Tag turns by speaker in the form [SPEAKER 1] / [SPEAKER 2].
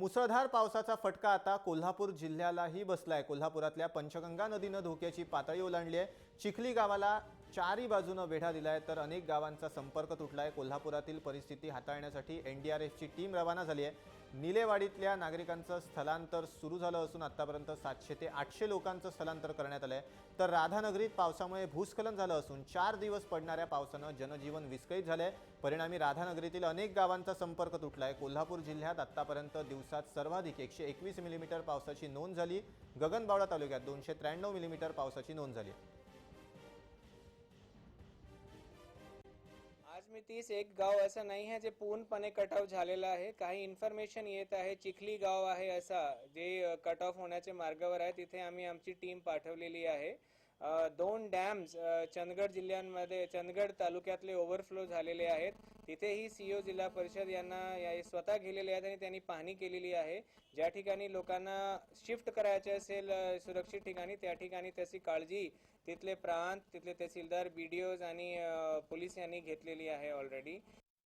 [SPEAKER 1] मुसळधार पावसाचा फटका आता कोल्हापूर जिल्ह्यालाही बसलाय। कोल्हापुरातल्या पंचगंगा नदीनं धोक्याची पातळी ओलांडली आहे। चिखली गावाला चारी बाजूनं वेढा दिलाय तर अनेक गावांचा संपर्क तुटलाय। कोल्हापुरातील परिस्थिती हाताळण्यासाठी एनडीआरएफची टीम रवाना झाली आहे। निलेवाडीतल्या नागरिकांचं स्थलांतर सुरू झालं असून आतापर्यंत 700 ते 800 लोकांचं स्थलांतर करण्यात आलंय। तर राधानगरीत पावसामुळे भूस्खलन झालं असून 4 दिवस पडणाऱ्या पावसानं जनजीवन विस्कळीत झालंय। परिणामी राधानगरीतील अनेक गावांचा संपर्क तुटलाय। कोल्हापूर जिल्ह्यात आतापर्यंत दिवसात सर्वाधिक 121 मिलीमीटर पावसाची नोंद झाली। गगनबावडा तालुक्यात 293 मिलीमीटर पावसाची नोंद झाली।
[SPEAKER 2] आज मी 31 गाव असं नाही आहे जे पूर्णपणे कट ऑफ झालेलं आहे। काही इन्फॉर्मेशन येत आहे चिखली गाव आहे असा जे कट ऑफ होण्याच्या मार्गावर आहे, तिथे आम्ही आमची टीम पाठवलेली आहे। 2 डॅम्स चंदगड जिल्ह्यांमध्ये चंदगड तालुक्यातले ओव्हरफ्लो झालेले आहेत। तिथेही सीओ जिल्हा परिषद यांना स्वतः गेलेले आहेत आणि त्यांनी पाहणी केलेली आहे। ज्या ठिकाणी लोकांना शिफ्ट करायचे असेल सुरक्षित ठिकाणी, त्या ठिकाणी त्याची काळजी तिथले प्रांत, तिथले तहसीलदार, बीडीओज आणि पोलीस यांनी घेतलेली आहे ऑलरेडी।